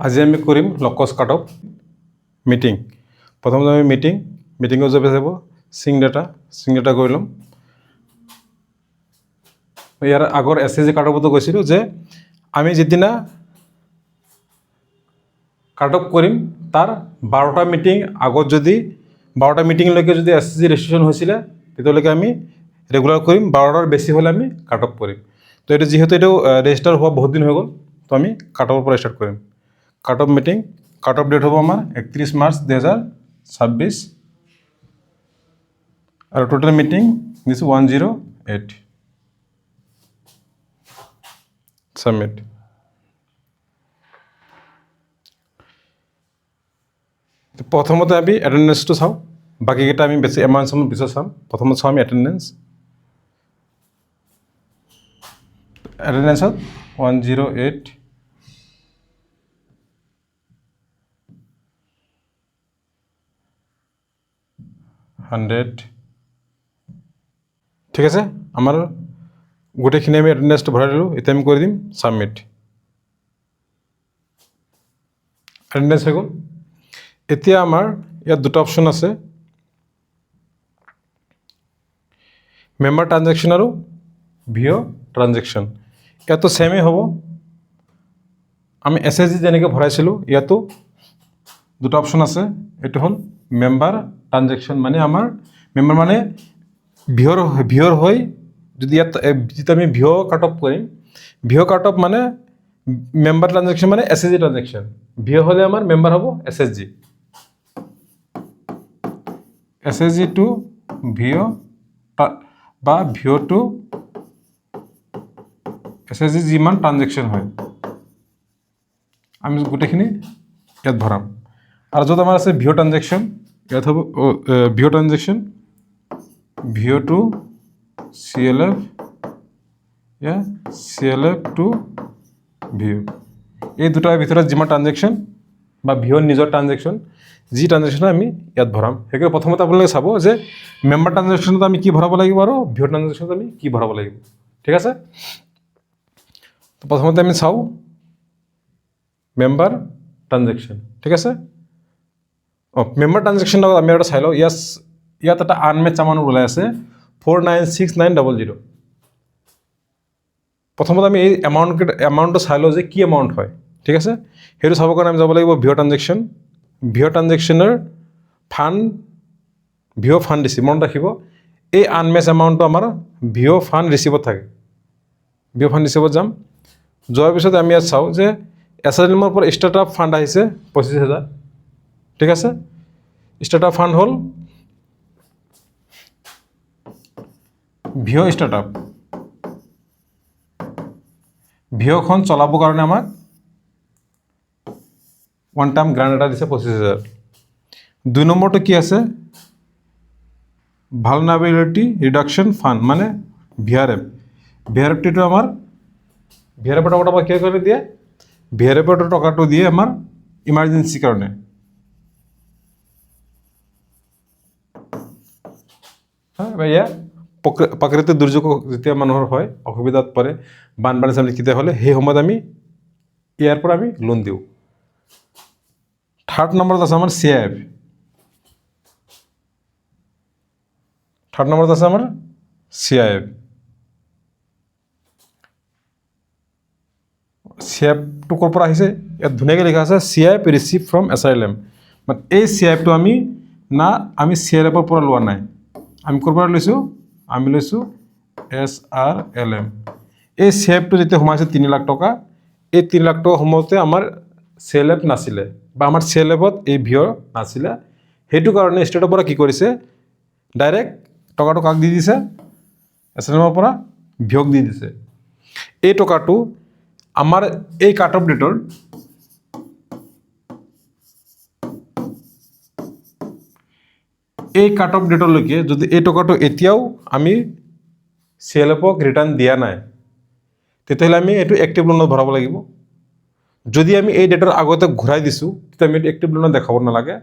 আজি আমি কৰিম লকছ কাট অফ মিটিং। প্ৰথমতে আমি মিটিঙৰ যাব যাব সিং ডাটা কৰি ল'ম। ইয়াৰ আগৰ SSG কাট অফতো কৈছিলোঁ যে আমি যিদিনা কাট অফ কৰিম তাৰ 12টা মিটিং আগত যদি 12টা মিটিংলৈকে যদি SSG ৰেজিষ্ট্ৰেশ্যন হৈছিলে তেতিয়ালৈকে আমি ৰেগুলাৰ কৰিম, 12টাৰ বেছি হ'লে আমি কাট অফ কৰিম। তো এইটো যিহেতু এইটো ৰেজিষ্টাৰ হোৱা বহুত দিন হৈ গ'ল, তো আমি কাট অফৰ পৰা ষ্টাৰ্ট কৰিম। Cut off meeting, cut off date হ'ব আমাৰ 31 মাৰ্চ 2026 আৰু টোটেল মিটিং দিছোঁ 108। সাবমিট। প্ৰথমতে আমি এটেণ্ডেন্সটো চাওঁ, বাকীকেইটা আমি বেছি এমাউণ্ট চাম পিছত চাম। প্ৰথমত চাওঁ আমি এটেণ্ডেন্সত 108 100। ঠিক আছে, আমাৰ গোটেইখিনি আমি এটেণ্ডেন্সটো ভৰাই দিলোঁ। এতিয়া আমি কৰি দিম সাবমিট। এটেণ্ডেন্স হৈ গ'ল। এতিয়া আমাৰ ইয়াত দুটা অপশ্যন আছে, মেম্বাৰ ট্ৰানজেকশ্যন আৰু ভিঅ' ট্ৰানজেকশ্যন। ইয়াতো ছেমেই হ'ব, আমি SSG যেনেকৈ ভৰাইছিলোঁ ইয়াতো দুটা অপশ্যন আছে। এইটো হ'ল মেম্বাৰ ট্ৰানজেকশ্যন, মানে আমাৰ মেম্বাৰ মানে ভিঅ'ৰ হৈ যদি ইয়াত যেতিয়া আমি ভিঅ' কাট অফ কৰিম, ভিঅ' কাট অফ মানে মেম্বাৰ ট্ৰানজেকশ্যন মানে SSG ট্ৰানজেকশ্যন, ভিঅ' হ'লে আমাৰ মেম্বাৰ হ'ব SSG টু ভিঅ' বা ভিঅ' টু SSG যিমান ট্ৰানজেকশ্যন হয় আমি গোটেইখিনি ইয়াত ভৰাম। আৰু য'ত আমাৰ আছে ভিঅ' ট্ৰানজেকশ্যন, ইয়াত হ'ব ভিঅ' ট্ৰানজেকশ্যন ভিঅ' টু CLF CLF টু ভিঅ', এই দুটাৰ ভিতৰত যিমান ট্ৰানজেকশ্যন বা ভিঅ'ৰ নিজৰ ট্ৰানজেকশ্যন যি ট্ৰানজেকশ্যন আমি ইয়াত ভৰাম। সেইকাৰণে প্ৰথমতে আপোনালোকে চাব যে মেম্বাৰ ট্ৰানজেকশ্যনত আমি কি ভৰাব লাগিব আৰু ভিঅ' ট্ৰানজেকশ্যনত আমি কি ভৰাব লাগিব। ঠিক আছে, তো প্ৰথমতে আমি চাওঁ মেম্বাৰ ট্ৰানজেকশ্যন। ঠিক আছে, মেম্বাৰ ট্ৰানজেকশ্যন লগত আমি এটা চাই লওঁ। ইয়াত এটা আনমেটচ এমাউণ্ট ওলাই আছে 496900। প্ৰথমতে আমি এই এমাউণ্টটো চাই লওঁ যে কি এমাউণ্ট হয়। ঠিক আছে, সেইটো চাবৰ কাৰণে আমি যাব লাগিব ভিঅ' ট্ৰানজেকশ্যন। ভিঅ' ট্ৰানজেকশ্যনৰ ভিঅ' ফাণ্ড ৰিচিভ, মনত ৰাখিব এই আনমেটচ এমাউণ্টটো আমাৰ ভিঅ' ফাণ্ড ৰিচিভত থাকে। ভিঅ' ফাণ্ড ৰিচিভত যাম, যোৱাৰ পিছত আমি ইয়াত চাওঁ যে SLMৰ পৰা ষ্টাৰ্টআপ ফাণ্ড আহিছে 25,000। ঠিক আছে, ষ্টাৰ্টআপ ফাণ্ড হ'ল ভিঅ' ষ্টাৰ্টআপ। ভিঅ'খন চলাবৰ কাৰণে আমাক ওৱান টাইম গ্ৰাণ্ট এটা দিছে 25,000। 2 নম্বৰটো কি আছে, ভালনাৰেবিলিটি ৰিডাকশ্যন ফাণ্ড মানে VRF। VRFটো আমাৰ VRFৰ টকাটো আমাক কি কৰি দিয়ে, VRFৰ টকাটো দিয়ে আমাৰ ইমাৰ্জেঞ্চিৰ কাৰণে। এয়া প্ৰাকৃতিক দুৰ্যোগ যেতিয়া মানুহৰ হয়, অসুবিধাত পৰে, বানপানী চানী কেতিয়া হ'লে সেই সময়ত আমি ইয়াৰ পৰা আমি লোন দিওঁ। 3rd নম্বৰত আছে আমাৰ CIF। 3rd নম্বৰত আছে আমাৰ CIF। CIFটো ক'ৰ পৰা আহিছে, ইয়াত ধুনীয়াকৈ লিখা আছে CIF ৰিচিভ ফ্ৰম SRLM। মানে এই CIFটো আমি CLFৰ পৰা লোৱা নাই, আমি ক'ৰ পৰা লৈছোঁ, আমি লৈছোঁ SRLM। এই CIFটো যেতিয়া সোমাইছে 3 লাখ টকা, এই 3 লাখ টকা সময়তে আমাৰ CLF নাছিলে বা আমাৰ CLFত এই ভিঅ' নাছিলে। সেইটো কাৰণে ষ্টেটৰ পৰা কি কৰিছে, ডাইৰেক্ট টকাটো কাক দি দিছে, SLMৰ পৰা ভিঅ'ক দি দিছে। এই টকাটো আমাৰ এই কাট অফ ডেটৰ লৈকে যদি এই টকাটো এতিয়াও আমি CLFক ৰিটাৰ্ণ দিয়া নাই, তেতিয়াহ'লে আমি এইটো এক্টিভ লোনত ভৰাব লাগিব। যদি আমি এই ডেটৰ আগতে ঘূৰাই দিছোঁ, তেতিয়া আমি এইটো এক্টিভ লোনত দেখাব নালাগে,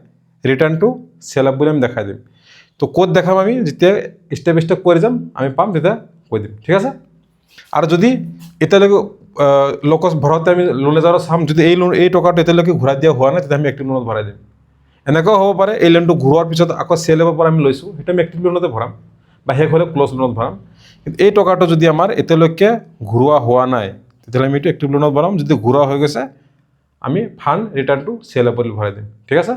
ৰিটাৰ্ণটো CLF বুলি আমি দেখাই দিম। তো ক'ত দেখাম, আমি যেতিয়া ষ্টেপ ষ্টেপ কৰি যাম আমি পাম তেতিয়া কৈ দিম। ঠিক আছে, আৰু যদি এতিয়ালৈকে ল' কষ্ট ভৰাওঁতে আমি লোন লেজাৰত চাম যদি এই টকাটো এতিয়ালৈকে ঘূৰাই দিয়া হোৱা নাই তেতিয়া আমি এক্টিভ লোনত ভৰাই দিম। এনেকুৱাও হ'ব পাৰে এই লোনটো ঘূৰোৱাৰ পিছত আকৌ CLF পৰা আমি লৈছোঁ সেইটো আমি এক্টিভ লোনতে ভৰাম বা শেষ হ'লে ক্ল'জ লোনত ভৰাম। কিন্তু এই টকাটো যদি আমাৰ এতিয়ালৈকে ঘূৰোৱা হোৱা নাই তেতিয়াহ'লে আমি এইটো এক্টিভ লোনত ভৰাম। যদি ঘূৰোৱা হৈ গৈছে আমি ফাণ্ড ৰিটাৰ্ণ টু CLF ভৰাই দিম। ঠিক আছে,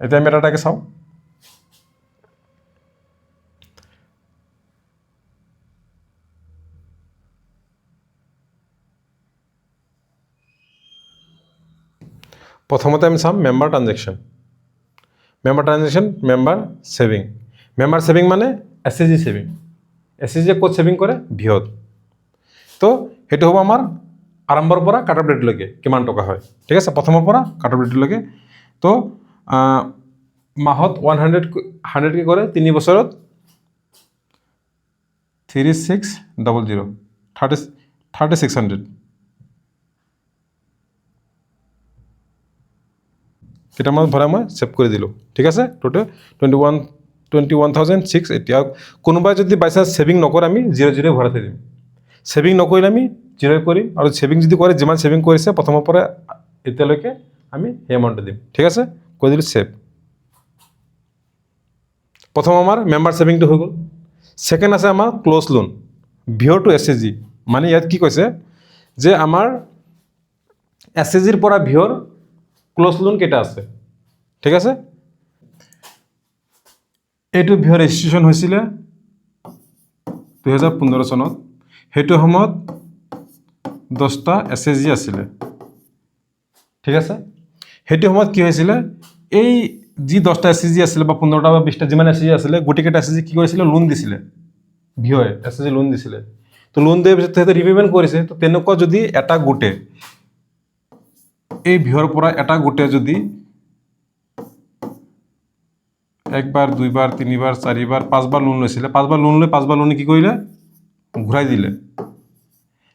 এতিয়া আমি এটাকে চাওঁ। প্ৰথমতে আমি চাম member transaction. Member saving. Member saving মানে SHG ছেভিং। SHG ক'ত ছেভিং কৰে? ভিঅ'ত। তো সেইটো হ'ব আমাৰ আৰম্ভৰ পৰা কাট অফ ডেটলৈকে কিমান টকা হয়। ঠিক আছে, প্ৰথমৰ পৰা কাট অফ ডেটলৈকে। তো মাহত 100কে কৰে, 3 বছৰত 3600 3600 কেইটামানত ভৰাই মই ছেভ কৰি দিলোঁ। ঠিক আছে, টোটেল 21,600। এতিয়া কোনোবাই যদি বাই চান্স ছেভিং নকৰে আমি 0 ভৰাই থৈ দিম। ছেভিং নকৰিলে আমি 0 কৰিম, আৰু ছেভিং যদি কৰে যিমান ছেভিং কৰিছে প্ৰথমৰ পৰা এতিয়ালৈকে আমি সেই এমাউণ্টটো দিম। ঠিক আছে, কৈ দিলোঁ ছেভ। প্ৰথম আমাৰ মেম্বাৰ ছেভিংটো হৈ গ'ল। ছেকেণ্ড আছে আমাৰ close loan, VO' to SHG। মানে ইয়াত কি কৈছে যে আমাৰ SHGৰ পৰা ভিঅ'ৰ ক্ল'জ লোন কেইটা আছে। ঠিক আছে, এইটো ভিঅ' ৰেজিষ্ট্ৰেশ্যন হৈছিলে 2015 চনত। সেইটো সময়ত 10টা SHG আছিলে। ঠিক আছে, সেইটো সময়ত কি হৈছিলে, এই যি 10টা SHG আছিলে বা 15টা বা 20টা যিমান SHG আছিলে গোটেইকেইটা SHG কি কৰিছিলে, লোন দিছিলে। ভিঅ'য়ে SHG লোন দিছিলে। তো লোন দিয়াৰ পিছত সিহঁতে ৰিপেমেণ্ট কৰিছে। তো তেনেকুৱা যদি এটা গোটে এই ভিঅ'ৰ পৰা এটা গোটে যদি একবাৰ, দুইবাৰ, তিনিবাৰ, চাৰিবাৰ, 5বাৰ লোন লৈছিলে, 5বাৰ লোন লৈ 5বাৰ লোন কি কৰিলে, ঘূৰাই দিলে,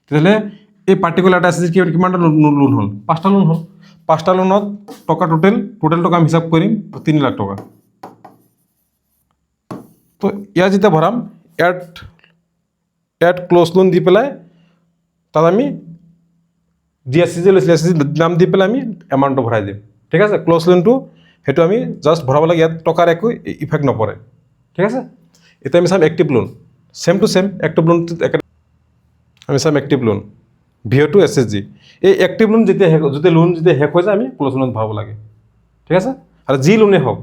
তেতিয়াহ'লে এই পাৰ্টিকুলাৰ এটা SHG কিমানটা লোন হ'ল? 5টা লোন হ'ল। 5টা লোনত টকা টোটেল টকা আমি হিচাপ কৰিম 3 লাখ টকা। তো ইয়াত যেতিয়া ভৰাম ইয়াত ক্ল'জ লোন দি পেলাই তাত আমি যি SHG লৈছিলে SHG নাম দি পেলাই আমি এমাউণ্টটো ভৰাই দিম। ঠিক আছে, ক্ল'জ লোনটো সেইটো আমি জাষ্ট ভৰাব লাগে, ইয়াত টকাৰ একো ইফেক্ট নপৰে। ঠিক আছে, এতিয়া আমি চাম active loan. Same to same active লোনটো আমি চাম active loan VO' to SHG। এই এক্টিভ লোন যেতিয়া শেষ হৈ যায় আমি ক্ল'জ লোনত ভৰাব লাগে। ঠিক আছে, আৰু যি লোনে হওক,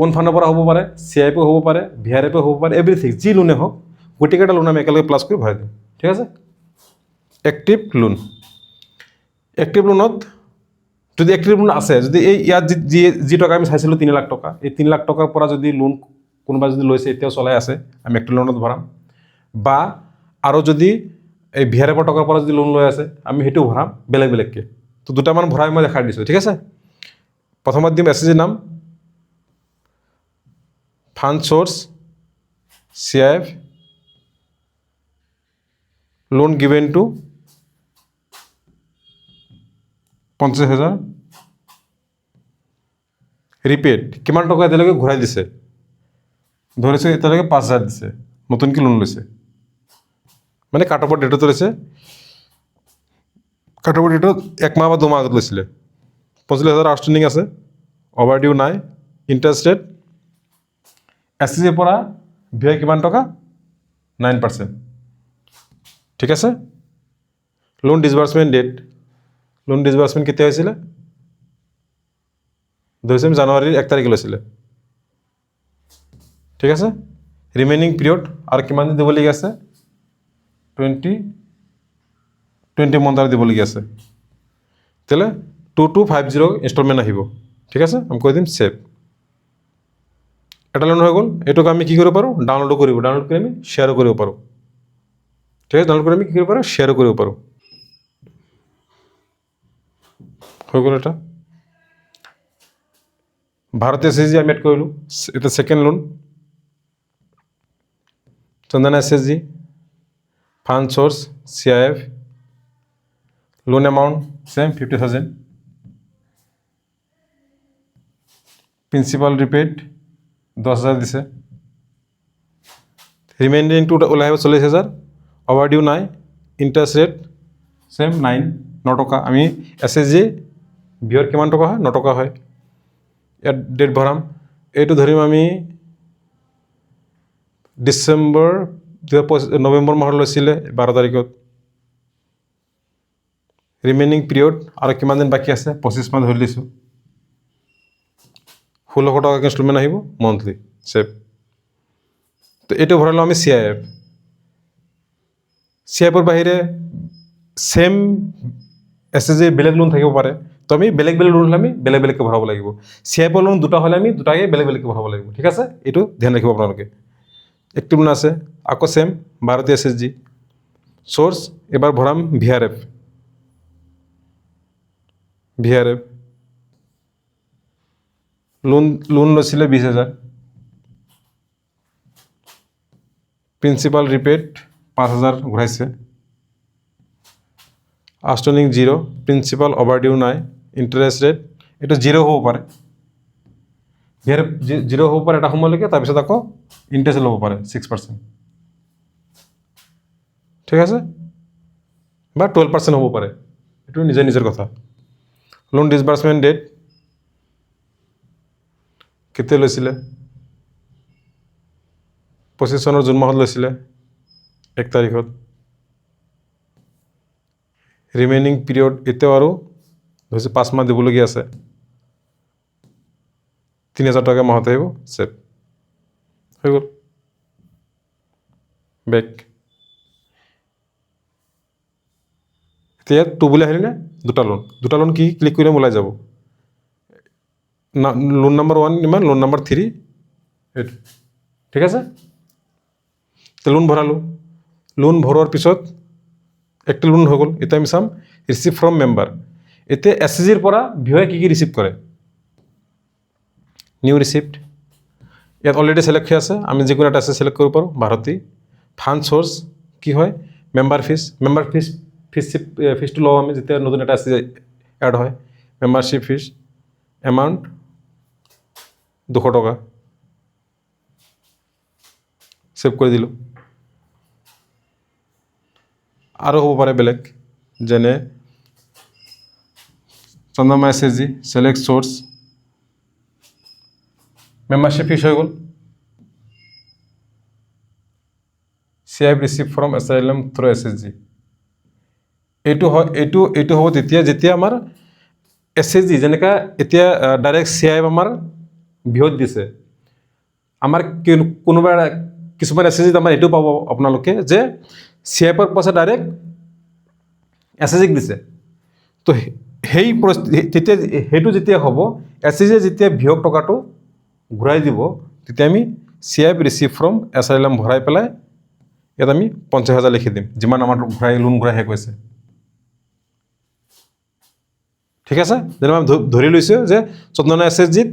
ওন ফাণ্ডৰ পৰা হ'ব পাৰে, CIP হ'ব পাৰে, VRF হ'ব পাৰে, এভৰিথিং যি লোনে হওক গোটেইকেইটা লোন আমি একেলগে প্লাছ কৰি ভৰাই দিম। ঠিক আছে, এক্টিভ লোন। এক্টিভ লোনত যদি এক্টিভ লোন আছে, যদি এই ইয়াত যি টকা আমি চাইছিলোঁ 3 লাখ টকা, এই 3 লাখ টকাৰ পৰা যদি লোন কোনোবা যদি লৈছে এতিয়াও চলাই আছে আমি এক্টিভ লোনত ভৰাম। বা আৰু যদি এই VRF টকাৰ পৰা যদি লোন লৈ আছে আমি সেইটো ভৰাম বেলেগকৈ। তো দুটামান ভৰাই মই দেখাই দিছোঁ। ঠিক আছে, প্ৰথমত দিম SHG নাম, fund source CIF, loan given to 50,000, ৰিপেড কিমান টকা এতিয়ালৈকে ঘূৰাই দিছে, ধৰিছোঁ এতিয়ালৈকে 5,000 দিছে, নতুনকৈ লোন লৈছে, মানে কাট অফৰ ডেটত লৈছে। কাট অফৰ ডেটত 1 মাহ বা 2 মাহ আগত লৈছিলে। 45,000 আউটষ্টেণ্ডিং আছে, অভাৰ ডিউ নাই, ইণ্টাৰেষ্ট ৰেট SHG পৰা ভিঅ' কিমান টকা, 9%। ঠিক আছে, লোন ডিছবাৰ্চমেণ্ট ডেট, লোন ডিছবাৰ্চমেণ্ট কেতিয়া হৈছিলে, জানুৱাৰীৰ 1 তাৰিখে লৈছিলে। ঠিক আছে, ৰিমেইনিং পিৰিয়ড আৰু কিমান দিন দিবলগীয়া আছে, 20 মান্থ আৰু দিবলগীয়া আছে। তেতিয়াহ'লে 2250 ইনষ্টলমেণ্ট আহিব। ঠিক আছে, আমি কৈ দিম ছেভ। এটা লোন হৈ গ'ল। এইটোক আমি কি কৰিব পাৰোঁ, ডাউনলোড কৰি আমি শ্বেয়াৰো কৰিব পাৰোঁ। ঠিক আছে, ডাউনলোড কৰি আমি কি কৰিব পাৰোঁ, শ্বেয়াৰো কৰিব পাৰোঁ। হৈ গ'ল এটা। ভাৰতীয় SHG আমি এড কৰিলোঁ। এটা second loan, Chandana SHG, fund source CIF, loan amount same 50,000, principal repaid 10,000 দিছে, ৰিমেইনিংটো ওলাই আহিব 40,000, অভাৰ ডিউ নাই, ইণ্টাৰেষ্ট ৰেট ছেম 9 টকা। আমি SSG ভিঅ'ৰ কিমান টকা হয়? 9 টকা হয়। ইয়াত ডেট ভৰাম, এইটো ধৰিম আমি নৱেম্বৰ মাহত লৈছিলে 12 তাৰিখত। ৰিমেইনিং পিৰিয়ড আৰু কিমান দিন বাকী আছে? 25 মাহ ধৰি দিছোঁ। 1600 টকাকৈ ইনষ্টলমেণ্ট আহিব মন্থলি। ছেভ। তো এইটো ভৰালোঁ আমি CIF। CIFৰ বাহিৰে ছেম SSG বেলেগ লোন থাকিব পাৰে, তো আমি বেলেগ বেলেগ লোন হ'লে আমি বেলেগ বেলেগকৈ ভৰাব লাগিব। CIFৰ লোন দুটা হ'লে আমি দুটাকে বেলেগ বেলেগকৈ ভৰাব লাগিব। ঠিক আছে, এইটো ধ্যান ৰাখিব আপোনালোকে। একটিভ লোন আছে, আকৌ ছেম ভাৰতীয় SSG। চ'ৰ্চ এবাৰ ভৰাম VRF। লোন লৈছিলে 20,000। প্ৰিন্সিপাল ৰিপেড 5,000 ঘূৰাইছে। আউটষ্টেণ্ডিং 0, প্ৰিন্সিপাল অভাৰডিউ নাই। ইণ্টাৰেষ্ট ৰেট এইটো 0 হ'ব পাৰে। VRF 0 হ'ব পাৰে এটা সময়লৈকে, তাৰপিছত আকৌ ইণ্টাৰেষ্ট ল'ব পাৰে 6%। ঠিক আছে, বা 12% হ'ব পাৰে, এইটো নিজৰ কথা। লোন ডিছবাৰ্চমেণ্ট ডেট কেতিয়া লৈছিলে? 25 চনৰ জুন মাহত লৈছিলে 1 তাৰিখত। ৰিমেইনিং পিৰিয়ড এতিয়াও আৰু ধৰিছোঁ 5 মাহ দিবলগীয়া আছে। 3,000 টকা মাহত আহিব। ছেভ হৈ গ'ল। বেক। এতিয়া 2 বুলি আহিলে দুটা লোন কি ক্লিক কৰিলে ওলাই যাব। লোন নাম্বাৰ 1 ইমান, লোন নাম্বাৰ 3 এইটো। ঠিক আছে, লোন ভৰালোঁ। লোন ভৰোৱাৰ পিছত একটা লোন হৈ গ'ল। এতিয়া আমি চাম ৰিচিভ ফ্ৰম মেম্বাৰ। এতিয়া SSGৰ পৰা ভিঅ'য়ে কি ৰিচিভ কৰে? নিউ ৰিচিপ্ট, ইয়াত অলৰেডি চিলেক্ট হৈ আছে, আমি যিকোনো এটা চিলেক্ট কৰিব পাৰোঁ। ভাৰতী। ফাণ্ড চ'ৰ্চ কি হয়? মেম্বাৰ ফিজটো লওঁ আমি যেতিয়া নতুন এটা SSG এড হয়। মেম্বাৰশ্বিপ ফিজ এমাউণ্ট 200 টকা। ছেভ কৰি দিলোঁ। আৰু হ'ব পাৰে বেলেগ, যেনে চন্দ্ৰমা SSG, select source, membership fees হৈ গ'ল। CIF receive from SILM through SSG। এইটো হ'ব যেতিয়া আমাৰ SSG যেনেকৈ এতিয়া ডাইৰেক্ট CIF আমাৰ ভিঅ'ত দিছে। আমাৰ কোনোবা কিছুমান SSGত আমাৰ এইটো পাব আপোনালোকে যে CIFৰ পইচা ডাইৰেক্ট SSGক দিছে। তো সেইটো যেতিয়া হ'ব, SSG যেতিয়া ভিঅ'ক টকাটো ঘূৰাই দিব, তেতিয়া আমি CIF ৰিচিভ ফ্ৰম SILM ভৰাই পেলাই ইয়াত আমি 50,000 লিখি দিম, যিমান আমাৰ লোন ঘূৰাই শেষ হৈছে। ঠিক আছে, যেনিবা আমি ধৰি লৈছোঁ যে চন্দনা SSGত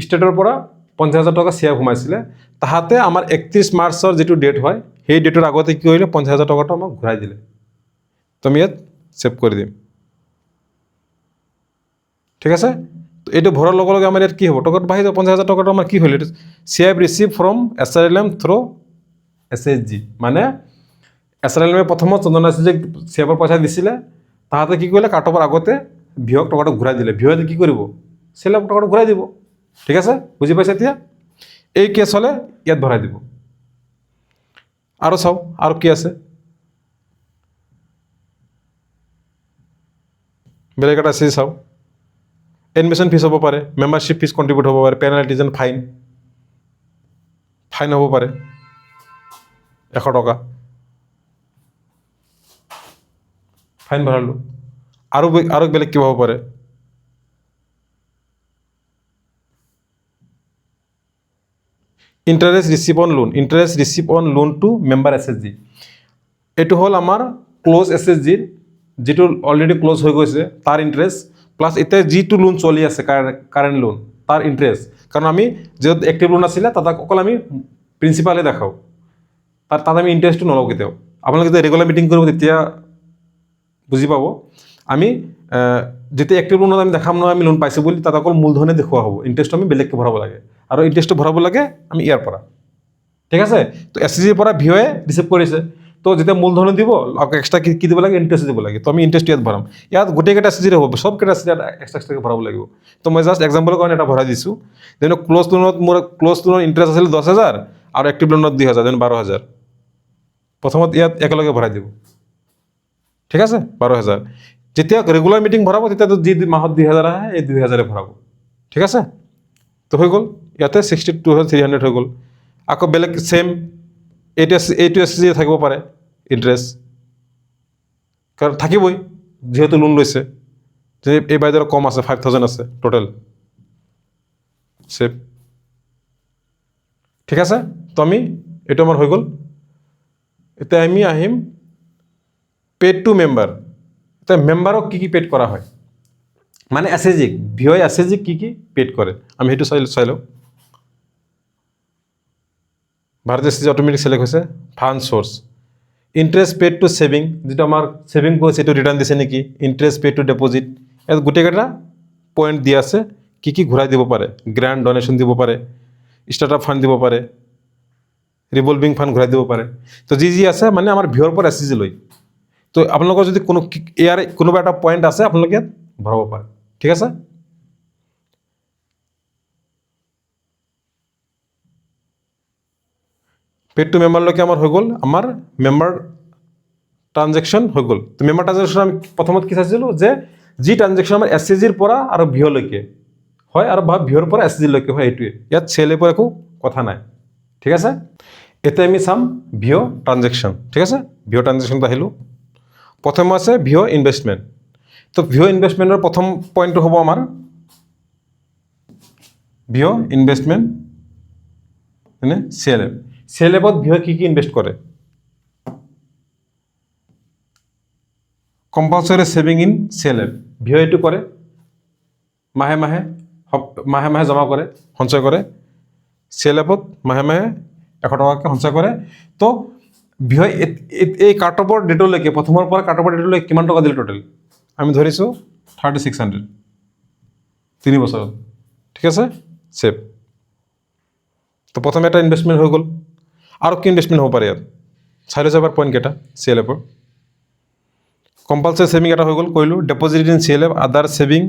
ষ্টেটৰ পৰা 50,000 টকা CIF সোমাইছিলে। তাহাঁতে আমাৰ 31 মাৰ্চৰ যিটো ডেট হয়, সেই ডেটৰ আগতে কি কৰিলে? 50,000 টকাটো আমাক ঘূৰাই দিলে। তো আমি ইয়াত ছেভ কৰি দিম। ঠিক আছে, তো এইটো ভৰাৰ লগে লগে আমাৰ ইয়াত কি হ'ব? টকাটো বাঢ়ি যাব। 50,000 টকাটো আমাৰ কি হ'ল? এইটো CIF receive from SILM through SSG। মানে SILMে প্ৰথমত চন্দনা SSGক CIFৰ পইচা দিছিলে, তাহাঁতে কি কৰিলে? কাট অফৰ আগতে ভিঅ'ক টকাটো ঘূৰাই দিলে। ভিঅ'য়ে কি কৰিব? CILMক টকাটো ঘূৰাই দিব। ঠিক আছে, বুজি পাইছে? এতিয়া এই কেছ হ'লে ইয়াত ভৰাই দিব। আৰু চাওঁ আৰু কি আছে। বেলেগ এটা SSG চাওঁ। এডমিশ্যন ফিজ হ'ব পাৰে, মেম্বাৰশ্বিপ ফিজ কণ্ট্ৰিবিউট হ'ব পাৰে, পেনাল্টিজ এণ্ড ফাইন হ'ব পাৰে 100 টকা। ফাইন ভৰালোঁ। আৰু বেলেগ কিবা হ'ব পাৰে। Interest receive on loan to member SSG। এইটো হ'ল আমাৰ ক্ল'জ SSGৰ যিটো অলৰেডি ক্ল'জ হৈ গৈছে তাৰ ইণ্টাৰেষ্ট, প্লাছ এতিয়া যিটো লোন চলি আছে কাৰেণ্ট লোন তাৰ ইণ্টাৰেষ্ট। কাৰণ আমি য'ত এক্টিভ লোন আছিলে তাত অকল আমি প্ৰিন্সিপালে দেখাওঁ, তাত আমি ইণ্টাৰেষ্টটো নলওঁ কেতিয়াও। আপোনালোকে যেতিয়া ৰেগুলাৰ মিটিং কৰিব তেতিয়া বুজি পাব। আমি যেতিয়া এক্টিভ লোনত আমি দেখাম নহয় আমি লোন পাইছোঁ বুলি, তাত অকল মূলধনে দেখুওৱা হ'ব। ইণ্টাৰেষ্টটো আমি বেলেগকৈ ভৰাব লাগে, আৰু ইণ্টাৰেষ্টটো ভৰাব লাগে আমি ইয়াৰ পৰা। ঠিক আছে, তো SSGৰ পৰা ভিঅ'য়ে ৰিচিভ কৰিছে। তো তো যেতিয়া মূলধন দিব আকৌ এক্সট্ৰা কি দিব লাগে ইণ্টাৰেষ্ট দিব লাগে তো আমি ইণ্টাৰেষ্ট ইয়াত ভৰাম ইয়াত গোটেইকেইটা এছএছজি হ'ব সবকেইটা এছএছজি ইয়াত এক্সট্ৰাকৈ ভৰাব লাগিব তো মই জাষ্ট এক্সাম্পলৰ কাৰণে এটা ভৰাই দিছোঁ যেনে ক্ল'জ লোনত মোৰ ক্ল'জ লোনৰ ইণ্টাৰেষ্ট আছিল 10,000 আৰু এক্টিভ লোনত 2,000 যেনে 12,000 প্ৰথমত ইয়াত একেলগে ভৰাই দিব ঠিক আছে 12,000 যেতিয়া ৰেগুলাৰ মিটিং ভৰাব তেতিয়াতো যি মাহত 2,000 আহে এই 2,000 ভৰাব ঠিক আছে তো হৈ গ'ল ইয়াতে 62,300 হৈ গ'ল আকৌ বেলেগ ছেম এইটো এছএছজি থাকিব পাৰে ইণ্টাৰেষ্ট কাৰণ থাকিবই যিহেতু লোন লৈছে যে এই বাইদেউৰ কম আছে 5,000 আছে টোটেল ছেভ ঠিক আছে তো আমি এইটো আমাৰ হৈ গ'ল এতিয়া আমি আহিম পেড টু মেম্বাৰ এতিয়া মেম্বাৰক কি পেড কৰা হয় মানে এছএছজি ভিঅ'ই এছএছজি কি পেড কৰে আমি সেইটো চাই লওঁ ভাৰতীয় এছএছজি অট'মেটিক চিলেক্ট হৈছে fund source interest paid to saving যিটো আমাৰ ছেভিং কৰিছে এইটো ৰিটাৰ্ণ দিছে নেকি ইণ্টাৰেষ্ট পেড টু ডেপ'জিট ইয়াত গোটেইকেইটা পইণ্ট দিয়া আছে কি ঘূৰাই দিব পাৰে গ্ৰেণ্ড ডনেশ্যন দিব পাৰে ষ্টাৰ্টআপ ফাণ্ড দিব পাৰে ৰিভলভিং ফাণ্ড ঘূৰাই দিব পাৰে তো যি আছে মানে আমাৰ ভিঅ'ৰ পৰা এছএছজি লৈ তো আপোনালোকৰ যদি ইয়াৰ কোনোবা এটা পইণ্ট আছে আপোনালোকে ইয়াত ভৰাব পাৰে ঠিক আছে পেড টু মেম্বাৰলৈকে আমাৰ হৈ গ'ল আমাৰ মেম্বাৰ ট্ৰানজেকশ্যন হৈ গ'ল তো মেম্বাৰ ট্ৰানজেকশ্যন আমি প্ৰথমত কি চাইছিলোঁ যে যি ট্ৰানজেকশ্যন আমাৰ এছএছজিৰ পৰা আৰু ভিঅ'লৈকে হয় আৰু বা ভিঅ'ৰ পৰা এছএছজিলৈকে হয় এইটোৱে ইয়াত চেলৰ পৰা একো কথা নাই ঠিক আছে এতিয়া আমি চাম ভিঅ' ট্ৰানজেকশ্যন ঠিক আছে ভিঅ' ট্ৰানজেকশ্যনত আহিলোঁ প্ৰথম আছে ভিঅ' ইনভেষ্টমেণ্ট তো ভিঅ' ইনভেষ্টমেণ্টৰ প্ৰথম পইণ্টটো হ'ব আমাৰ ভিঅ' ইনভেষ্টমেণ্ট মানে CLF ভিঅ'ই কি ইনভেষ্ট কৰে কম্পালচৰি ছেভিং ইন CLF ভিঅ'ই এইটো কৰে মাহে মাহে জমা কৰে সঞ্চয় কৰে CLFত মাহে 100 টকাকৈ সঞ্চয় কৰে তো ভিঅ'ই এই কাট অফৰ ডেটলৈকে প্ৰথমৰ পৰা কাট অফৰ ডেটলৈকে কিমান টকা দিলে টোটেল আমি ধৰিছোঁ 3,600 3 বছৰত ঠিক আছে ছেভ তো প্ৰথমে এটা ইনভেষ্টমেণ্ট হৈ গ'ল আৰু কি ইনভেষ্টমেণ্ট হ'ব পাৰে ইয়াত চাই লৈছে এবাৰ পইণ্টকেইটা CLFৰ কম্পালচৰি ছেভিং এটা হৈ গ'ল কৰিলোঁ ডেপ'জিট ইন CLF আদাৰ ছেভিং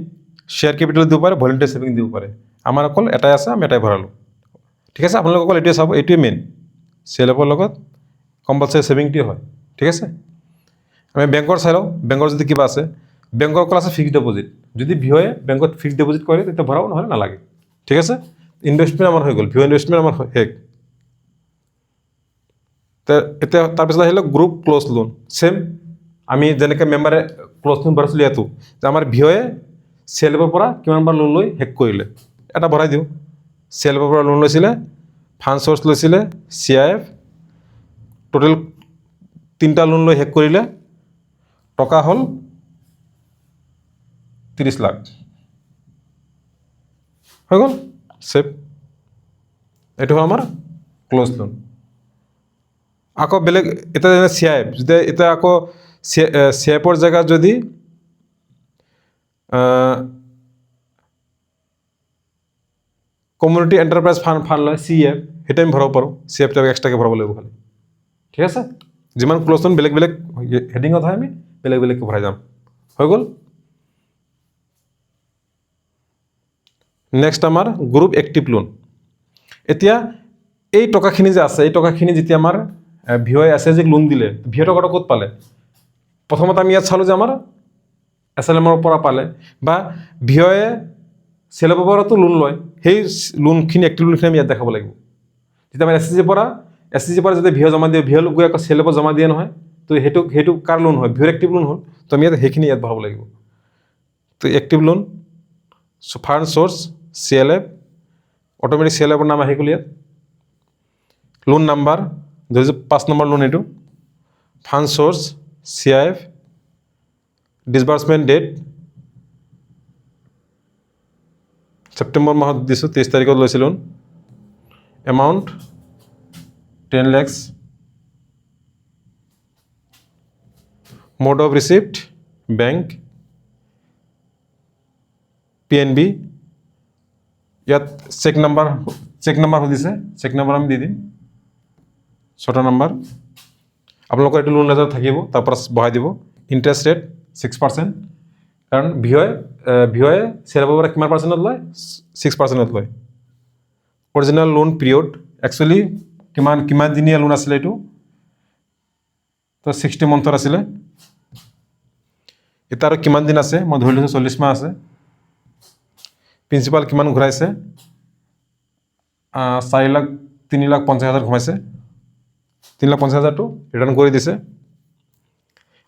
শ্বেয়াৰ কেপিটেল দিব পাৰে ভলেণ্টিয়াৰ ছেভিং দিব পাৰে আমাৰ অকল এটাই আছে আমি এটাই ভৰালোঁ ঠিক আছে আপোনালোক অকল এইটোৱে চাব এইটোৱে মেইন CLFৰ লগত কম্পালচৰি ছেভিংটোৱে হয় ঠিক আছে আমি বেংকৰ চাই লওঁ বেংকৰ যদি কিবা আছে বেংকৰ অকল আছে ফিক্সড ডিপ'জিট যদি ভিঅ'য়ে বেংকত ফিক্সড ডিপ'জিট কৰে তেতিয়া ভৰাব নহ'লে নালাগে ঠিক আছে ইনভেষ্টমেণ্ট আমাৰ হৈ গ'ল ভিঅ' ইনভেষ্টমেণ্ট আমাৰ শেষ এতিয়া তাৰপিছত আহিলে গ্ৰুপ ক্ল'জ লোন ছেম আমি যেনেকৈ মেম্বাৰে ক্ল'জ লোন ভৰাইছিলোঁ ইয়াতো যে আমাৰ ভিঅ'য়ে CLFৰ পৰা কিমানবাৰ লোন লৈ শেষ কৰিলে এটা ভৰাই দিওঁ CLFৰ পৰা লোন লৈছিলে ফাণ্ড চ'ৰ্চ লৈছিলে CIF টোটেল 3টা লোন লৈ শেষ কৰিলে টকা হ'ল 30 লাখ হৈ গ'ল ছেভ এইটো হ'ল আমাৰ ক্ল'জ লোন আকৌ বেলেগ এটা CIF যেতিয়া এতিয়া আকৌ CIFৰ জেগাত যদি কমিউনিটি এণ্টাৰপ্ৰাইজ ফাণ্ড লয় CEF সেইটো আমি ভৰাব পাৰোঁ CIFটো এক্সট্ৰাকৈ ভৰাব লাগিব খালি ঠিক আছে যিমান ক্ল'জ লোন বেলেগ হেডিঙত হয় আমি বেলেগকৈ ভৰাই যাম হৈ গ'ল নেক্সট আমাৰ গ্ৰুপ এক্টিভ লোন এতিয়া এই টকাখিনি যে আছে এই টকাখিনি যেতিয়া আমাৰ ভিঅ'য়ে এছএছজিক লোন দিলে ভিঅ' টকাটো ক'ত পালে প্ৰথমতে আমি ইয়াত চালোঁ যে আমাৰ SLMৰ পৰা পালে বা ভিঅ'য়ে CLFৰ পৰাতো লোন লয় সেই লোনখিনি এক্টিভ লোনখিনি আমি ইয়াত দেখাব লাগিব যেতিয়া আমাৰ এছএছজিৰ পৰা যেতিয়া ভিঅ' জমা দিয়ে ভিঅ' গৈ আকৌ CLFত জমা দিয়ে নহয় তো সেইটো কাৰ লোন হয় ভিঅ'ৰ এক্টিভ লোন হ'ল তো আমি ইয়াত সেইখিনি ইয়াত ভৰাব লাগিব তো active loan fund source CLF automatic CLFৰ নাম আহি গ'ল ইয়াত লোন নাম্বাৰ ধৰিছোঁ 5 নম্বৰ লোন এইটো fund source CIF disbursement date September মাহত দিছোঁ 23 তাৰিখত লৈছে loan amount 10 lakhs mode of receipt bank PNB ইয়াত চেক নাম্বাৰ সুধিছে চেক নাম্বাৰ আমি দি দিম 6টা নাম্বাৰ আপোনালোকৰ এইটো লোন লেজাৰ থাকিব, তাৰ পৰা বঢ়াই দিব। ইণ্টাৰেষ্ট ৰেট 6%, কাৰণ ভিঅ'য়ে চিএলএফৰ পৰা কিমান পাৰ্চেণ্টত লয়? 6%ত লয়। অৰিজিনেল লোন পিৰিয়ড একচুৱেলি কিমান দিনীয়া লোন আছিলে এইটো? তো 60 মান্থৰ আছিলে। এতিয়া আৰু কিমান দিন আছে? মই ধৰি লৈছোঁ 40 মাহ আছে। প্ৰিন্সিপাল কিমান ঘূৰাইছে? 3,50,000 ঘুমাইছে। 3,50,000টো ৰিটাৰ্ণ কৰি দিছে।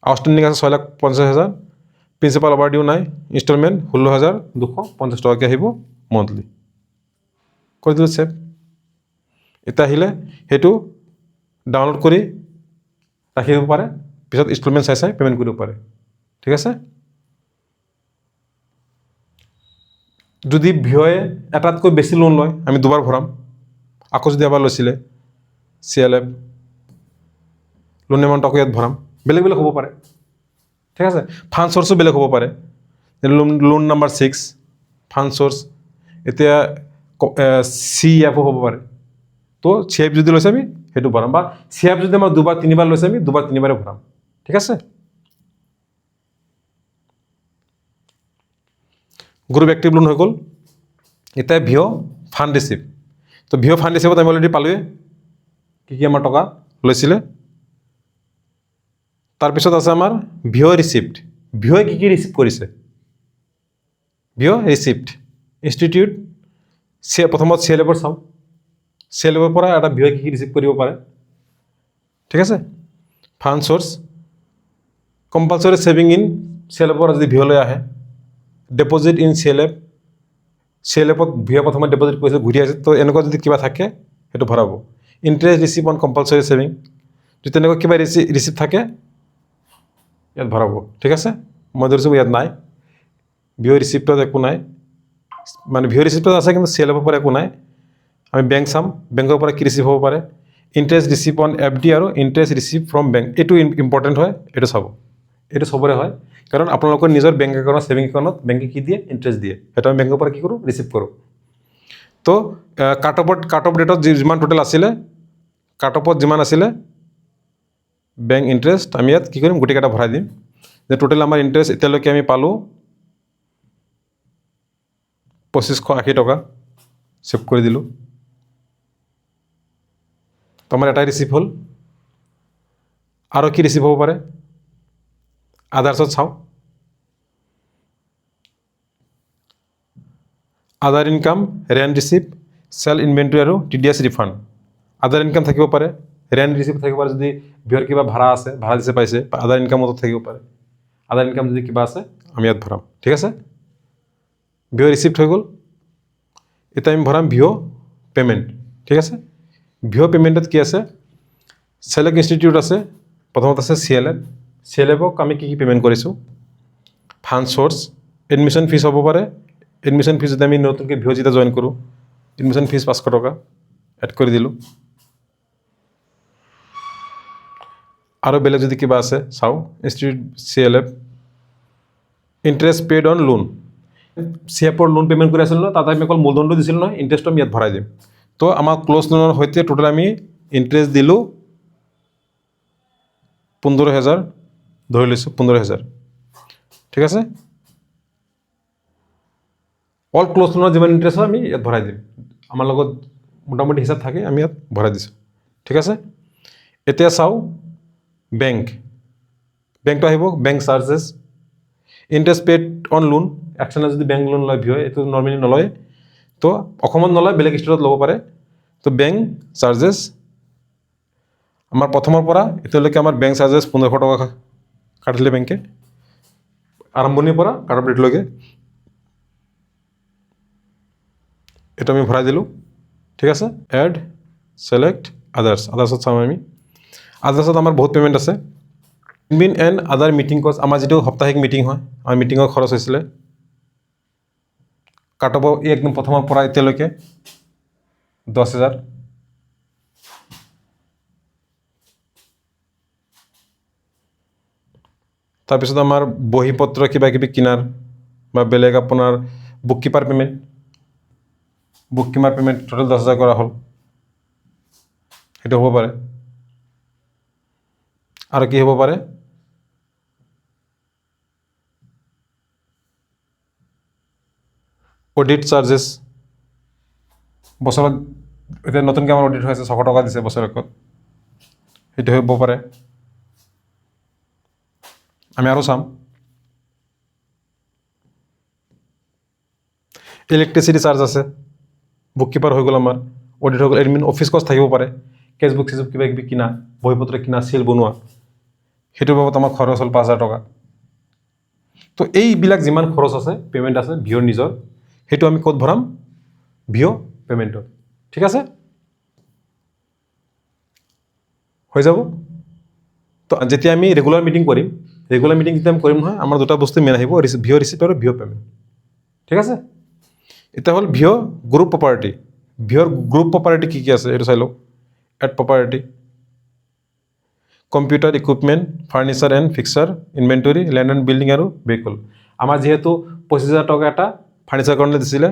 আউটষ্টেণ্ডিং আছে 6,50,000। প্ৰিন্সিপাল অভাৰ ডিউ নাই। ইনষ্টলমেণ্ট 16,250 টকাকৈ আহিব মন্থলি। কৰি দিলোঁ ছেভ। এতিয়া আহিলে সেইটো ডাউনলোড কৰি ৰাখিব পাৰে, পিছত ইনষ্টলমেণ্ট চাই পে'মেণ্ট কৰিব পাৰে। ঠিক আছে। যদি ভিঅ'য়ে এটাতকৈ বেছি লোন লয়, আমি দুবাৰ ভৰাম। আকৌ যদি এবাৰ লৈছিলে চিএলএফ, লোন এমাউণ্ট আকৌ ইয়াত ভৰাম। বেলেগ বেলেগ হ'ব পাৰে। ঠিক আছে। ফাণ্ড চ'ৰ্চো বেলেগ হ'ব পাৰে। লোন নাম্বাৰ 6 ফাণ্ড চ'ৰ্চ, এতিয়া CEF হ'ব পাৰে। তো CEF যদি লৈছে আমি সেইটো ভৰাম, বা CEF যদি আমাৰ 2-3 বাৰ লৈছে আমি 2-3 বাৰে ভৰাম। ঠিক আছে। গ্ৰুপ এক্টিভ লোন হৈ গ'ল। এতিয়া ভিঅ' ফাণ্ড ৰিচিভ। তো ভিঅ' ফাণ্ড ৰিচিভত আমি অলৰেডি পালোৱে কি আমাৰ টকা লৈছিলে। তাৰপিছত আছে আমাৰ ভিঅ' ৰিচিপ্ট। ভিঅ'য়ে কি ৰিচিভ কৰিছে? ভিঅ' ৰিচিপ্ট ইনষ্টিটিউট প্ৰথমত চিএলএফৰ চাওঁ। চিএলএফৰ পৰা এটা ভিঅ'য়ে কি ৰিচিভ কৰিব পাৰে। ঠিক আছে। Fund source compulsory saving in চিএলএফৰ যদি ভিঅ'লৈ আহে, ডেপজিট ইন চিএলএফত ভিঅ' প্ৰথমত ডেপজিট কৰিছে, ঘূৰি আছে। তো এনেকুৱা যদি কিবা থাকে সেইটো ভৰাব। Interest receive on compulsory saving, যদি তেনেকুৱা কিবা ৰিচিভ থাকে ইয়াত ভৰাব। ঠিক আছে। মই ধৰিছোঁ ইয়াত নাই, ভিঅ' ৰিচিপ্টত একো নাই, মানে ভিঅ' ৰিচিপ্টত আছে কিন্তু চিএলএফৰ পৰা একো নাই। আমি বেংক চাম, বেংকৰ পৰা কি ৰিচিভ হ'ব পাৰে। ইণ্টাৰেষ্ট ৰিচিভ অন FD আৰু ইণ্টাৰেষ্ট ৰিচিভ ফ্ৰম বেংক, এইটো ইম্পৰ্টেণ্ট হয়, এইটো চাব। এইটো চবৰে হয়, কাৰণ আপোনালোকৰ নিজৰ বেংক একাউণ্টত ছেভিং একাউণ্টত বেংকে কি দিয়ে? ইণ্টাৰেষ্ট দিয়ে। সেইটো আমি বেংকৰ পৰা কি কৰোঁ? ৰিচিভ কৰোঁ। তো কাট অফ ডেটত যিমান টোটেল আছিলে, কাট অফত যিমান আছিলে বেংক ইণ্টাৰেষ্ট, আমি ইয়াত কি কৰিম? গোটেইকেইটা ভৰাই দিম। যে টোটেল আমাৰ ইণ্টাৰেষ্ট এতিয়ালৈকে আমি পালোঁ 2,580 টকা। ছেভ কৰি দিলোঁ। তো আমাৰ এটাই ৰিচিভ হ'ল। আৰু কি ৰিচিভ হ'ব পাৰে? আদাৰ্ছত চাওঁ। Other income, rent receive, sale inventory আৰু TDS ৰিফাণ্ড। আদাৰ ইনকাম থাকিব পাৰে, ৰেণ্ট ৰিচিভ থাকিব পাৰে, যদি ভিঅ'ৰ কিবা ভাড়া আছে, ভাড়া দিছে পাইছে, আদাৰ ইনকামতো থাকিব পাৰে। আদাৰ ইনকাম যদি কিবা আছে আমি ইয়াত ভৰাম। ঠিক আছে। ভিঅ' ৰিচিপ্ট হৈ গ'ল। এতিয়া আমি ভৰাম ভিঅ' পে'মেণ্ট। ঠিক আছে। ভিঅ' পে'মেণ্টত কি আছে? চেলেক্ট ইনষ্টিটিউট আছে, প্ৰথমত আছে চিএলএফক আমি কি পে'মেণ্ট কৰিছোঁ। ফাণ্ড চ'ৰ্চ, এডমিশ্যন ফিজ হ'ব পাৰে। এডমিশ্যন ফিজ যদি আমি নতুনকৈ ভিঅ' যেতিয়া জইন কৰোঁ, এডমিশ্যন ফিজ 500 টকা এড কৰি দিলোঁ। আৰু বেলেগ যদি কিবা আছে চাওঁ। Institute CLF, interest paid on loan. চিএফৰ লোন পে'মেণ্ট কৰি আছিলোঁ ন, তাত আমি অকল মূলধনটো দিছিলোঁ নহয়, ইণ্টাৰেষ্টটো আমি ইয়াত ভৰাই দিম। তো আমাৰ ক্ল'জ লোনৰ সৈতে টোটেল আমি ইণ্টাৰেষ্ট দিলোঁ 15,000, ধৰি লৈছোঁ 15,000। ঠিক আছে। অল ক্ল'জ লোনৰ যিমান ইণ্টাৰেষ্ট হয় আমি ইয়াত ভৰাই দিম। আমাৰ লগত মোটামুটি হিচাপ থাকে, আমি ইয়াত ভৰাই দিছোঁ। ঠিক আছে। এতিয়া চাওঁ বেংকটো আহিব। Bank charges, interest paid on loan. External যদি বেংক লোন লয় ভিঅ'য়ে, এইটো নৰ্মেলি নলয়। তো অসমত নলয়, বেলেগ ষ্টেটত ল'ব পাৰে। তো বেংক চাৰ্জেছ আমাৰ প্ৰথমৰ পৰা এতিয়ালৈকে আমাৰ বেংক চাৰ্জেছ 1500 টকা কাটিলে বেংকে, আৰম্ভণিৰ পৰা কাট অফ ডেটলৈকে। এইটো আমি ভৰাই দিলোঁ। ঠিক আছে। এড চেলেক্ট আদাৰ্ছত চাওঁ আমি। আদাৰ্ছত আমাৰ বহুত পে'মেণ্ট আছে। এডমিন এণ্ড আদাৰ মিটিং কষ্ট, আমাৰ যিটো সাপ্তাহিক মিটিং হয়, আমাৰ মিটিঙৰ খৰচ হৈছিলে। কাট অফ একদম প্ৰথমৰ পৰা এতিয়ালৈকে 10,000। তাৰপিছত আমাৰ বহী পত্ৰ কিবা কিবি কিনাৰ বা বেলেগ আপোনাৰ বুক কিপাৰ পে'মেণ্ট টোটেল 10,000 কৰা হ'ল, সেইটো হ'ব পাৰে। আৰু কি হ'ব পাৰে অডিট চাৰ্জেছ বছৰত এতিয়া নতুনকৈ আমাৰ অডিট হৈ আছে 600 টকা দিছে বছৰেকত সেইটো হ'ব পাৰে আমি আৰু চাম ইলেক্ট্ৰিচিটি চাৰ্জ আছে বুক কিপাৰ হৈ গ'ল আমাৰ অডিট হৈ গ'ল এডমিন অফিচ কষ্ট থাকিব পাৰে কেছ বুক চেছ কিবা কিবি কিনা বহিপত্ৰ কিনা চিল বনোৱা সেইটোৰ বাবদ আমাৰ খৰচ হ'ল 5000 টকা তো এইবিলাক যিমান খৰচ আছে পেমেণ্ট আছে ভিঅ'ৰ নিজৰ সেইটো আমি ক'ত ভৰাম ভিঅ' পেমেণ্টত ঠিক আছে হৈ যাব তো যেতিয়া আমি ৰেগুলাৰ মিটিং কৰিম ৰেগুলাৰ মিটিং যেতিয়া আমি কৰিম নহয় আমাৰ দুটা বস্তু মেইন আহিব ভিঅ' ৰিচিপ্ট আৰু ভিঅ' পেমেণ্ট ঠিক আছে এটা হ'ল ভিঅ' গ্ৰুপ প্ৰপাৰ্টি ভিঅ'ৰ গ্ৰুপ প্ৰপাৰ্টি কি কি আছে এইটো চাই লওক add property computer equipment furniture and fixture inventory land and building আৰু ভেহিকল আমাৰ যিহেতু 25000 টকা এটা ফাৰ্নিচাৰ কাৰণে দিছিলে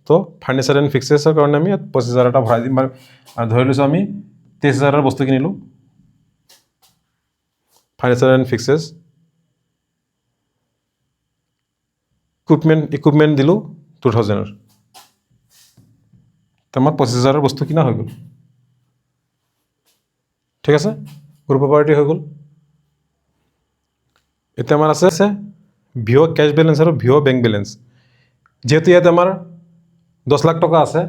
তো ফাৰ্নিচাৰ এণ্ড ফিক্সাৰ্ছৰ কাৰণে আমি 25000 এটা ভৰাই দিম ধৰি লৈছোঁ আমি 23000 বস্তু কিনিলোঁ ফাৰ্নিচাৰ এণ্ড ফিক্সাৰ্ছ ইকুইপমেণ্ট দিলোঁ 2000 তো আমাৰ 25000 বস্তু কিনা হৈ গ'ল ঠিক আছে গ্ৰুপ প্ৰপাৰ্টি হৈ গ'ল এতিয়া আমাৰ আছে ভিঅ' কেছ বেলেঞ্চ আৰু ভিঅ' বেংক বেলেঞ্চ যেহেতু ইয়াত আমাৰ 10 লাখ টকা আছে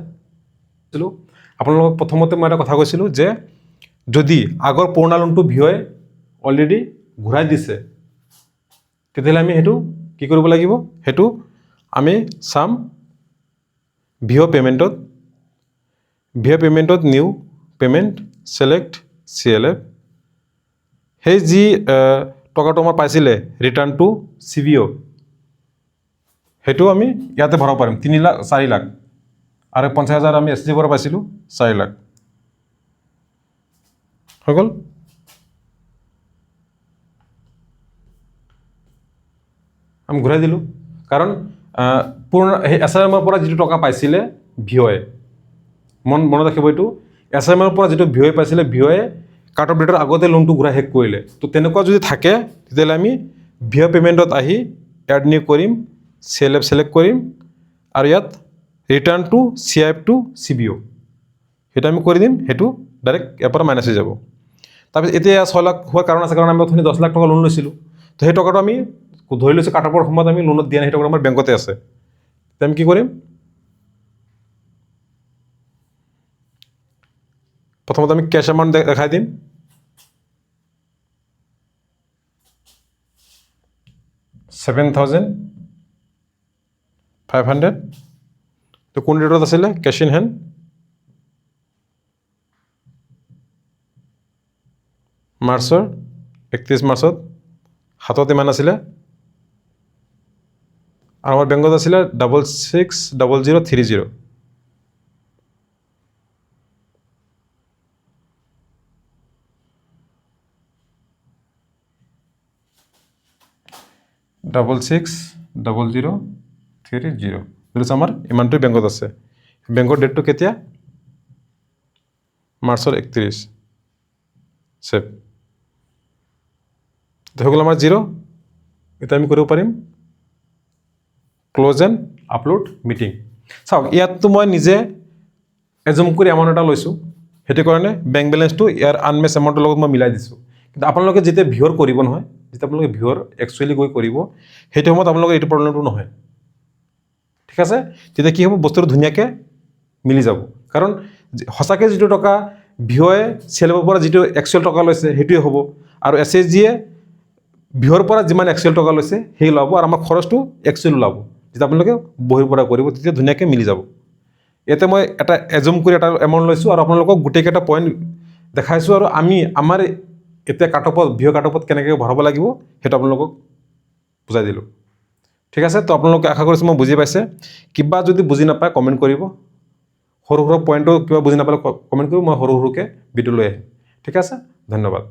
আপোনালোকক প্ৰথমতে মই এটা কথা কৈছিলোঁ যে যদি আগৰ পুৰণা লোনটো ভিঅ'য়ে অলৰেডি ঘূৰাই দিছে তেতিয়াহ'লে আমি সেইটো কি কৰিব লাগিব সেইটো আমি চাম ভিঅ' পেমেণ্টত নিউ পেমেণ্ট ছিলেক্ট CLF সেই যি টকাটো আমাৰ পাইছিলে ৰিটাৰ্ণ টু CBO সেইটো আমি ইয়াতে ভৰাব পাৰিম 4 লাখ আৰু 50,000 আমি SG পৰা পাইছিলোঁ 4 লাখ হৈ গ'ল আমি ঘূৰাই দিলোঁ কাৰণ পুৰণা সেই SRMৰ পৰা যিটো টকা পাইছিলে ভিঅ'য়ে মনত ৰাখিব এইটো SRMৰ পৰা যিটো ভিঅ'য়ে পাইছিলে ভিঅ'য়ে কাট অফ ডেটৰ আগতে লোনটো ঘূৰাই শেষ কৰিলে তো তেনেকুৱা যদি থাকে তেতিয়াহ'লে আমি ভিঅ' পেমেণ্টত আহি এড নিউ কৰিম CLF ছিলেক্ট কৰিম আৰু ইয়াত return to CIF to CBO সেইটো আমি কৰি দিম সেইটো ডাইৰেক্ট ইয়াৰ পৰা মাইনাছ হৈ যাব তাৰপিছত এতিয়া 6 লাখ হোৱাৰ কাৰণ আছে কাৰণ আমি অথনি 10 লাখ টকা লোন লৈছিলোঁ তো সেই টকাটো আমি ধৰি লৈছোঁ কাট অফৰ সময়ত আমি লোনত দিয়া নাই সেই টকাটো আমাৰ বেংকতে আছে তেতিয়া আমি কি কৰিম প্ৰথমতে আমি কেছ এমাউণ্ট দেখাই দিম $7,500 তো কোন ডেটত আছিলে কেছ ইন হেণ্ড মাৰ্চৰ 31 মাৰ্চত হাতত ইমান আছিলে আৰু আমাৰ বেংকত আছিলে 660030 660030 আমাৰ ইমানটোৱে বেংকত আছে বেংকৰ ডেটটো কেতিয়া মাৰ্চৰ 31 ছেভ হৈ গ'ল আমাৰ 0 এতিয়া আমি কৰিব পাৰিম ক্ল'জ এণ্ড আপলোড মিটিং চাওক ইয়াততো মই নিজে এজুম কৰি এমাউণ্ট এটা লৈছোঁ সেইটো কাৰণে বেংক বেলেঞ্চটো ইয়াৰ আনমেচ এমাউণ্টৰ লগত মই মিলাই দিছোঁ কিন্তু আপোনালোকে যেতিয়া ভিঅ'ৰ কৰিব নহয় যেতিয়া আপোনালোকে ভিঅ'ৰ একচুৱেলি গৈ কৰিব সেইটো সময়ত আপোনালোকৰ এইটো প্ৰব্লেমটো নহয় ঠিক আছে তেতিয়া কি হ'ব বস্তুটো ধুনীয়াকৈ মিলি যাব কাৰণ সঁচাকৈ যিটো টকা ভিঅ'য়ে CLFৰ পৰা যিটো একচুৱেল টকা লৈছে সেইটোৱে হ'ব আৰু SHGয়ে ভিঅ'ৰ পৰা যিমান একচুৱেল টকা লৈছে সেই ওলাব আৰু আমাৰ খৰচটো একচুৱেল ওলাব যেতিয়া আপোনালোকে বহিৰ পৰা কৰিব তেতিয়া ধুনীয়াকৈ মিলি যাব ইয়াতে মই এটা এজুম কৰি এটা এমাউণ্ট লৈছোঁ আৰু আপোনালোকক গোটেইকেইটা পইণ্ট দেখাইছোঁ আৰু আমাৰ এতিয়া কাটঅফত ভিঅ' কাটঅফত কেনেকৈ ভৰাব লাগিব সেইটো আপোনালোকক বুজাই দিলোঁ ঠিক আছে তো আপোনালোকে আশা কৰিছোঁ মই বুজি পাইছে কিবা যদি বুজি নাপায় কমেণ্ট কৰিব সৰু সৰু পইণ্টটো কিবা বুজি নাপালে কমেণ্ট কৰিব মই সৰু সৰুকৈ ভিডিঅ' লৈ আহিম ঠিক আছে ধন্যবাদ